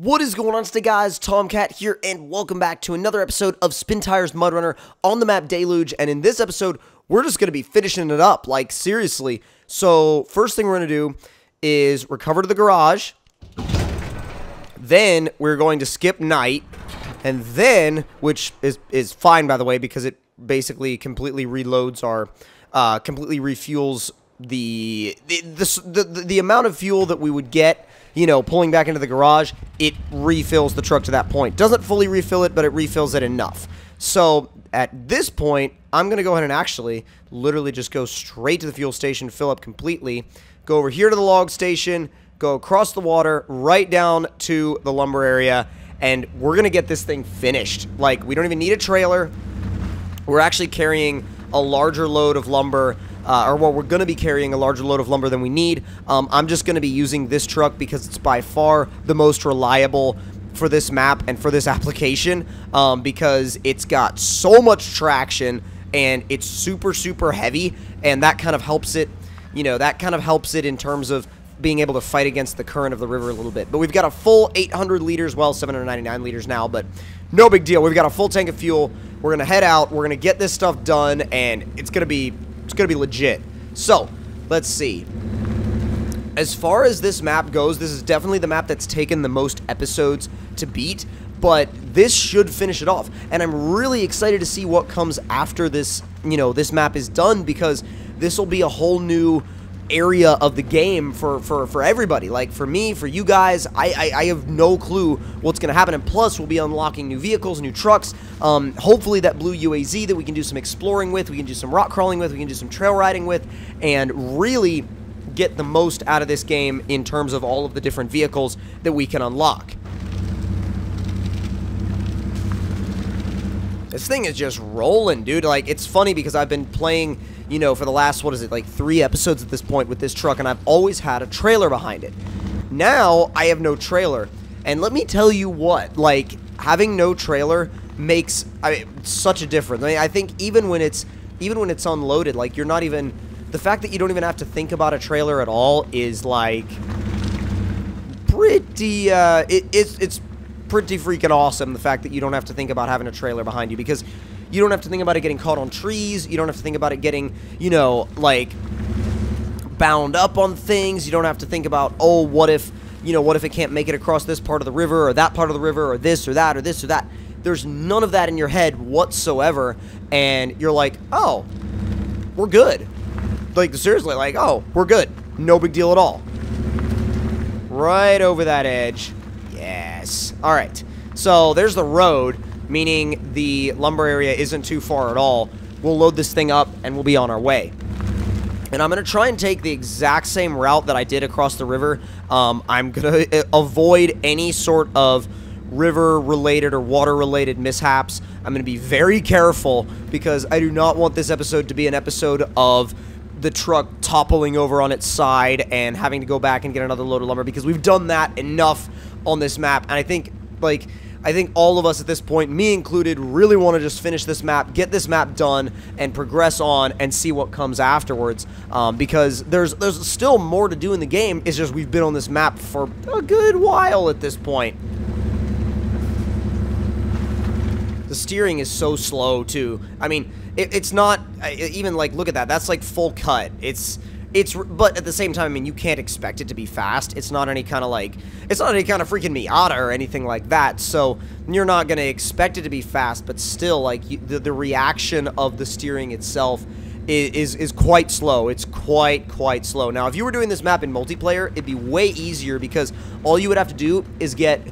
What is going on today, guys? Tomcat here, and welcome back to another episode of SpinTires Mud Runner on the map Deluge. And in this episode, we're just going to be finishing it up, like, seriously. So, first thing we're going to do is recover to the garage. Then, we're going to skip night. And then, which is fine, by the way, because it basically completely reloads our, completely refuels the amount of fuel that we would get, you know, pulling back into the garage. It refills the truck to that point. Doesn't fully refill it, but it refills it enough. So, at this point, I'm going to go ahead and actually literally just go straight to the fuel station, fill up completely, go over here to the log station, go across the water, right down to the lumber area, and we're going to get this thing finished. Like, we don't even need a trailer. We're actually carrying a larger load of lumber, we're going to be carrying a larger load of lumber than we need. I'm just going to be using this truck because it's by far the most reliable for this map and for this application, because it's got so much traction and it's super, super heavy, and that kind of helps it, you know, that kind of helps it in terms of being able to fight against the current of the river a little bit. But we've got a full 800 liters, well, 799 liters now, but no big deal. We've got a full tank of fuel. We're going to head out. We're going to get this stuff done, and it's going to be legit. So, let's see. As far as this map goes, this is definitely the map that's taken the most episodes to beat, but this should finish it off. And I'm really excited to see what comes after this, you know, this map is done, because this will be a whole new area of the game for everybody. Like, for me, for you guys, I have no clue what's going to happen. And plus, we'll be unlocking new vehicles, new trucks, hopefully that blue UAZ that we can do some exploring with, we can do some rock crawling with, we can do some trail riding with, and really get the most out of this game in terms of all of the different vehicles that we can unlock. This thing is just rolling, dude. Like, it's funny because I've been playing, you know, for the last, what is it, like 3 episodes at this point with this truck, and I've always had a trailer behind it. Now, I have no trailer. And let me tell you what, like, having no trailer makes such a difference. I mean, I think even when it's unloaded, like, you're not even, the fact that you don't even have to think about a trailer at all is, like, pretty, it's pretty freaking awesome, the fact that you don't have to think about having a trailer behind you, because you don't have to think about it getting caught on trees, you don't have to think about it getting, you know, like, bound up on things, you don't have to think about, oh, what if, you know, what if it can't make it across this part of the river, or that part of the river, or this or that, or this or that. There's none of that in your head whatsoever, and you're like, oh, we're good. Like, seriously, like, oh, we're good. No big deal at all. Right over that edge. Yes. Alright. So, there's the road, meaning the lumber area isn't too far at all. We'll load this thing up, and we'll be on our way. And I'm going to try and take the exact same route that I did across the river. I'm going to avoid any sort of river-related or water-related mishaps. I'm going to be very careful, because I do not want this episode to be an episode of the truck toppling over on its side and having to go back and get another load of lumber, because we've done that enough on this map. And I think, like, all of us at this point, me included, really want to just finish this map, get this map done, and progress on and see what comes afterwards, because there's still more to do in the game. It's just we've been on this map for a good while at this point. The steering is so slow, too. I mean, it's not, even, like, look at that. That's, like, full cut. But at the same time, I mean, you can't expect it to be fast. It's not any kind of, like, it's not any kind of freaking Miata or anything like that. So, you're not going to expect it to be fast, but still, like, the reaction of the steering itself is quite slow. It's quite slow. Now, if you were doing this map in multiplayer, it'd be way easier, because all you would have to do is get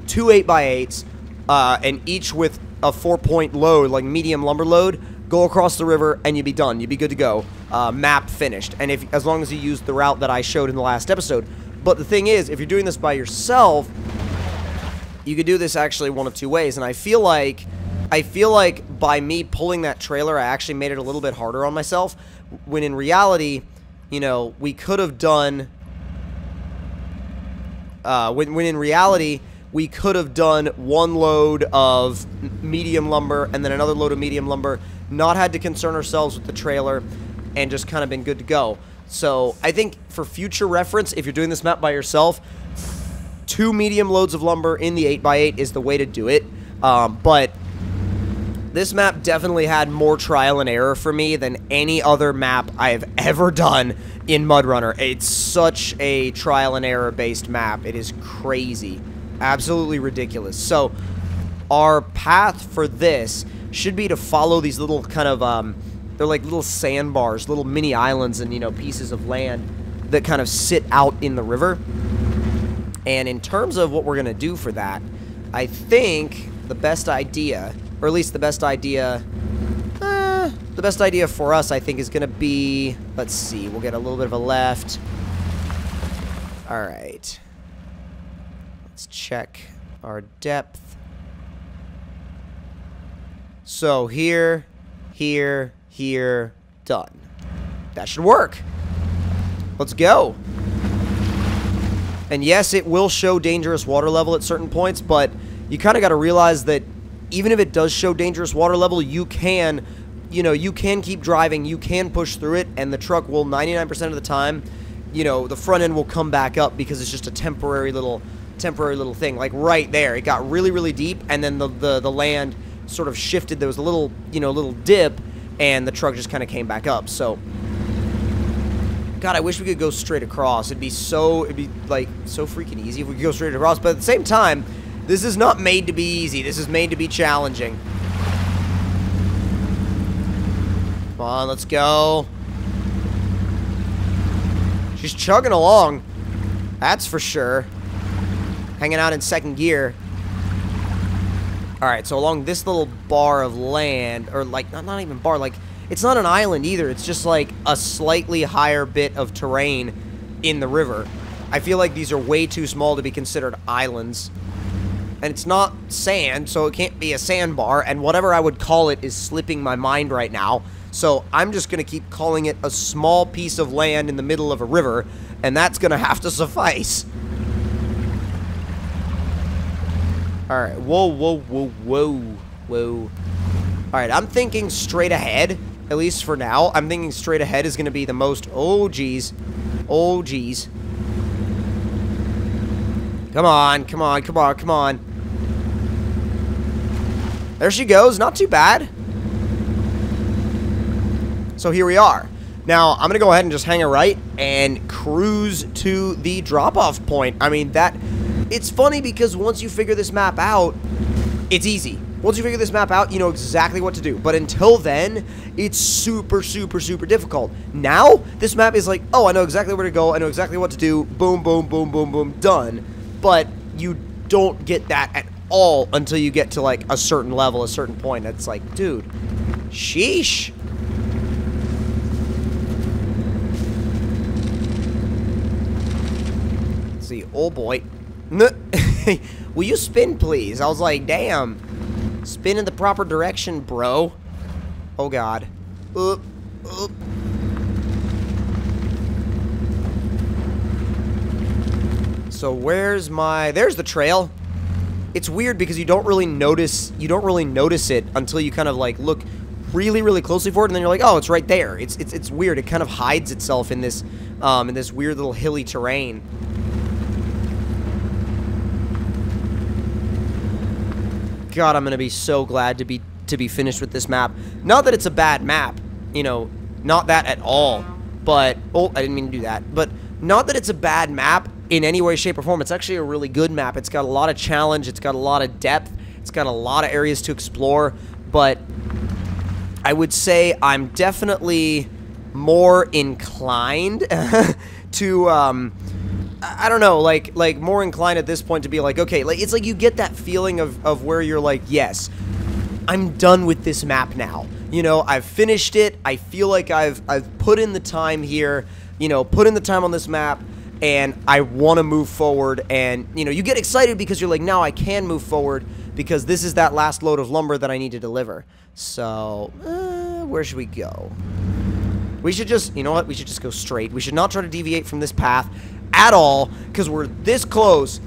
2 8x8s, and each with a 4-point load, like medium lumber load, go across the river, and you'd be done. You'd be good to go. Map finished. And as long as you use the route that I showed in the last episode. But the thing is, if you're doing this by yourself, you could do this actually one of 2 ways. And I feel like by me pulling that trailer, I actually made it a little bit harder on myself. When in reality, you know, we could have done, when in reality, we could have done 1 load of medium lumber and then another load of medium lumber, not had to concern ourselves with the trailer, and just kind of been good to go. So I think for future reference, if you're doing this map by yourself, 2 medium loads of lumber in the 8x8 is the way to do it. But this map definitely had more trial and error for me than any other map I have ever done in MudRunner. It's such a trial and error based map. It is crazy. Absolutely ridiculous. So, our path for this should be to follow these little kind of, they're like little sandbars, little mini islands and, you know, pieces of land that kind of sit out in the river. And in terms of what we're going to do for that, I think the best idea, or at least the best idea for us, I think, is going to be, let's see, we'll get a little bit of a left. All right. Let's check our depth. So here, here, here, done. That should work. Let's go. And yes, it will show dangerous water level at certain points, but you kind of got to realize that even if it does show dangerous water level, you can, you know, you can keep driving, you can push through it, and the truck will 99% of the time, you know, the front end will come back up because it's just a temporary little thing. Like right there, it got really, really deep, and then the land sort of shifted. There was a little, you know, little dip, and the truck just kind of came back up. So, God, I wish we could go straight across. It'd be like so freaking easy if we could go straight across. But at the same time, this is not made to be easy. This is made to be challenging. Come on, let's go. She's chugging along. That's for sure. Hanging out in second gear. Alright, so along this little bar of land, or like, not even bar, like, it's not an island either. It's just like a slightly higher bit of terrain in the river. I feel like these are way too small to be considered islands. And it's not sand, so it can't be a sandbar, and whatever I would call it is slipping my mind right now. So I'm just going to keep calling it a small piece of land in the middle of a river, and that's going to have to suffice. Alright, whoa, whoa, whoa, whoa, whoa. Alright, I'm thinking straight ahead, at least for now. I'm thinking straight ahead is going to be the most, oh, geez. Oh, geez. Come on, come on, come on, come on. There she goes, not too bad. So here we are. Now, I'm going to go ahead and just hang a right and cruise to the drop-off point. I mean, it's funny because once you figure this map out, it's easy. Once you figure this map out, you know exactly what to do. But until then, it's super, super, super difficult. Now, this map is like, oh, I know exactly where to go. I know exactly what to do. Boom, boom, boom, boom, boom, done. But you don't get that at all until you get to, like, a certain level, a certain point. It's like, dude, sheesh. Let's see, oh boy. Will you spin, please? I was like, damn. Spin in the proper direction, bro. Oh, God. Oop. So where's there's the trail. It's weird because you don't really notice it until you kind of like look really, really closely for it, and then you're like, oh, it's right there. It's weird. It kind of hides itself in this weird little hilly terrain. God, I'm gonna be so glad to be finished with this map. Not that it's a bad map, you know, not that at all. But oh, I didn't mean to do that. But not that it's a bad map in any way, shape, or form. It's actually a really good map. It's got a lot of challenge. It's got a lot of depth. It's got a lot of areas to explore. But I would say I'm definitely more inclined to I don't know, like more inclined at this point to be like, okay, like it's like you get that feeling of where you're like, yes, I'm done with this map now. You know, I've finished it. I feel like I've put in the time here, you know, put in the time on this map, and I want to move forward. And, you know, you get excited because you're like, now I can move forward because this is that last load of lumber that I need to deliver. So, where should we go? We should just, you know what? We should just go straight. We should not try to deviate from this path at all, because we're this close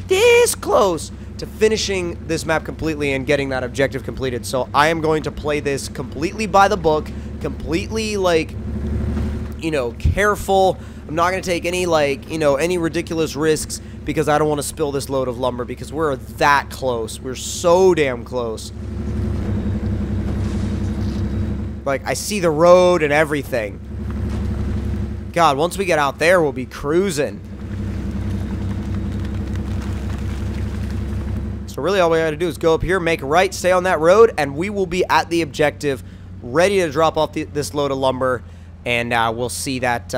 to finishing this map completely and getting that objective completed. So I am going to play this completely by the book, completely, like, you know, careful. I'm not going to take any, like, you know, any ridiculous risks, because I don't want to spill this load of lumber because we're that close. We're so damn close. Like, I see the road and everything. God, once we get out there, we'll be cruising. So really all we gotta do is go up here, make a right, stay on that road, and we will be at the objective, ready to drop off this load of lumber, and we'll see that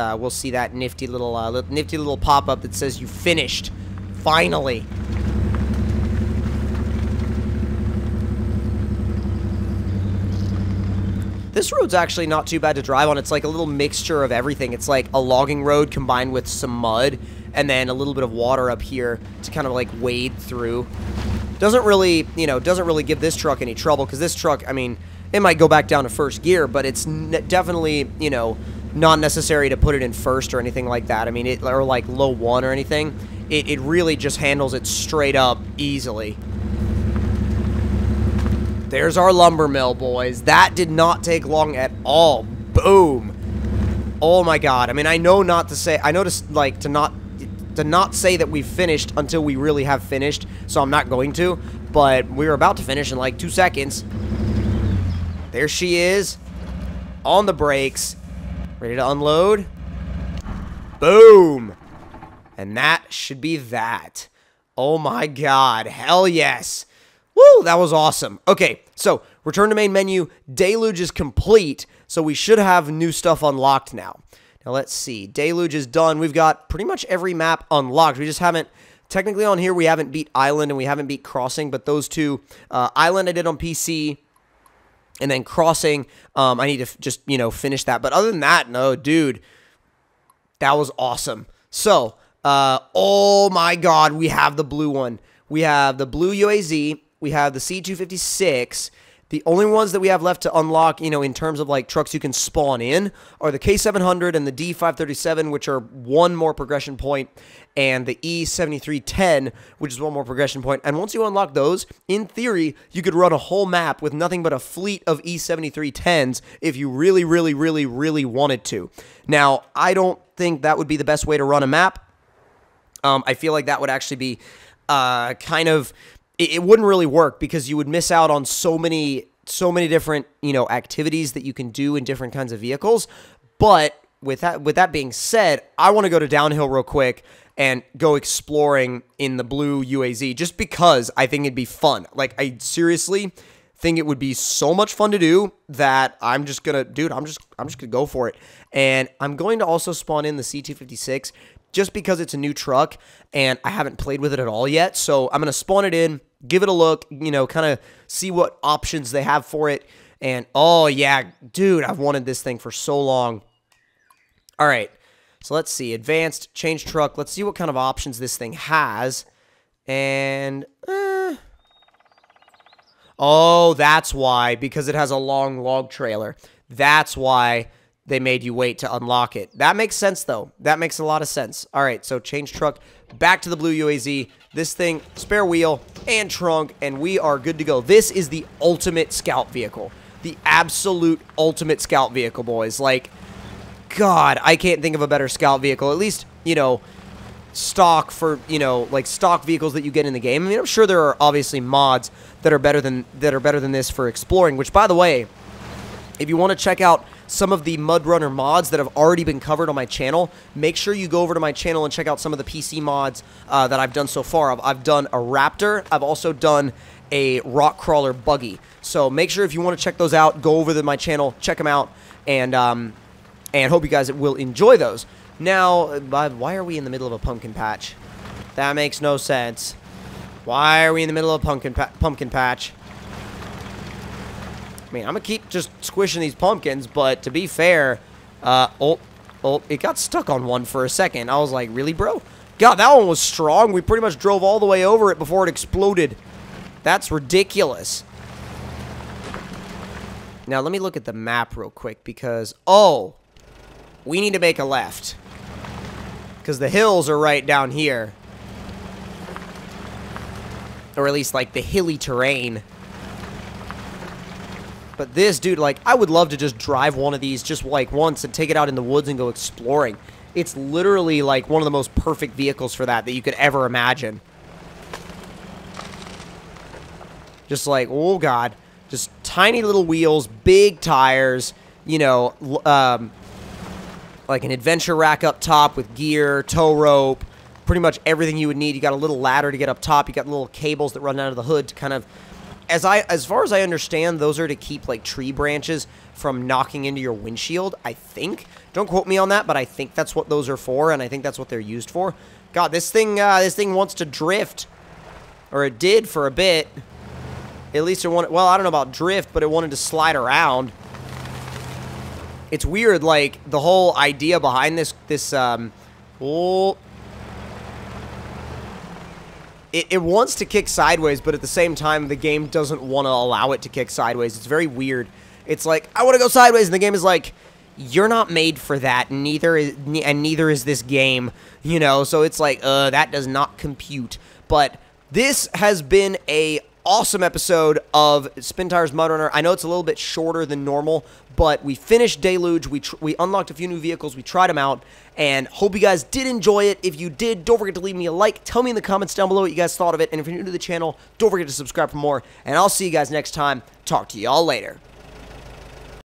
nifty little pop-up that says you finished, finally. This road's actually not too bad to drive on. It's like a little mixture of everything. It's like a logging road combined with some mud and then a little bit of water up here to kind of like wade through. Doesn't really, you know, doesn't really give this truck any trouble because this truck, I mean, it might go back down to first gear, but it's definitely, you know, not necessary to put it in first or anything like that. I mean, or like low 1 or anything. It really just handles it straight up easily. There's our lumber mill, boys. That did not take long at all. Boom. Oh my god. I mean, I know not to say, I know to not say that we've finished until we really have finished, so I'm not going to, but we're about to finish in like 2 seconds. There she is. On the brakes. Ready to unload. Boom. And that should be that. Oh my god. Hell yes. Woo, that was awesome. Okay, so return to main menu. Deluge is complete, so we should have new stuff unlocked now. Now let's see. Deluge is done. We've got pretty much every map unlocked. We just haven't, technically on here, we haven't beat Island and we haven't beat Crossing, but those two, Island I did on PC, and then Crossing, I need to just, you know, finish that. But other than that, no, dude, that was awesome. So, oh my god, we have the blue one. We have the blue UAZ. We have the C256. The only ones that we have left to unlock, you know, in terms of like trucks you can spawn in are the K700 and the D537, which are one more progression point, and the E7310, which is one more progression point. And once you unlock those, in theory, you could run a whole map with nothing but a fleet of E7310s if you really, really, really, really wanted to. Now, I don't think that would be the best way to run a map. I feel like that would actually be kind of... It wouldn't really work because you would miss out on so many different, you know, activities that you can do in different kinds of vehicles. But with that being said, I want to go to downhill real quick and go exploring in the blue UAZ just because I think it'd be fun. Like, I seriously think it would be so much fun to do that I'm just gonna, dude, I'm just gonna go for it. And I'm going to also spawn in the C256 just because it's a new truck and I haven't played with it at all yet. So I'm going to spawn it in, give it a look, you know, kind of see what options they have for it. And, oh, yeah, dude, I've wanted this thing for so long. All right, so let's see. Advanced, change truck. Let's see what kind of options this thing has. And, oh, that's why, because it has a long log trailer. That's why they made you wait to unlock it. That makes sense, though. That makes a lot of sense. All right, so change truck, back to the blue UAZ. This thing, spare wheel and trunk, and we are good to go. This is the ultimate scout vehicle. The absolute ultimate scout vehicle, boys. Like, God, I can't think of a better scout vehicle. At least, you know, stock for, you know, like stock vehicles that you get in the game. I mean, I'm sure there are obviously mods that are better than this for exploring, which, by the way, if you want to check out some of the Mud Runner mods that have already been covered on my channel, make sure you go over to my channel and check out some of the PC mods that I've done so far. I've done a Raptor. I've also done a Rock Crawler Buggy. So make sure if you want to check those out, go over to my channel, check them out, and hope you guys will enjoy those. Now, why are we in the middle of a pumpkin patch? That makes no sense. Why are we in the middle of a pumpkin patch? I mean, I'm going to keep just squishing these pumpkins, but to be fair, it got stuck on one for a second. I was like, really, bro? God, that one was strong. We pretty much drove all the way over it before it exploded. That's ridiculous. Now, let me look at the map real quick because, oh, we need to make a left. Because the hills are right down here. Or at least, like, the hilly terrain. But this, dude, like, I would love to just drive one of these just, like, once and take it out in the woods and go exploring. It's literally like one of the most perfect vehicles for that you could ever imagine. Just like, oh god, just tiny little wheels, big tires, you know, like an adventure rack up top with gear, tow rope, pretty much everything you would need. You got a little ladder to get up top. You got little cables that run out of the hood to kind of, as far as I understand, those are to keep like tree branches from knocking into your windshield, I think. Don't quote me on that, but I think that's what those are for, and I think that's what they're used for. God, this thing wants to drift, or it did for a bit. At least it wanted, well, I don't know about drift, but it wanted to slide around. It's weird, like, the whole idea behind this, it wants to kick sideways, but at the same time, the game doesn't want to allow it to kick sideways. It's very weird. It's like, I want to go sideways, and the game is like, you're not made for that, and neither is this game, you know? So it's like, that does not compute. But this has been a awesome episode of SpinTires Mud Runner. I know it's a little bit shorter than normal, but we finished Deluge. We unlocked a few new vehicles. We tried them out, and hope you guys did enjoy it. If you did, don't forget to leave me a like. Tell me in the comments down below what you guys thought of it, and if you're new to the channel, don't forget to subscribe for more, and I'll see you guys next time. Talk to y'all later.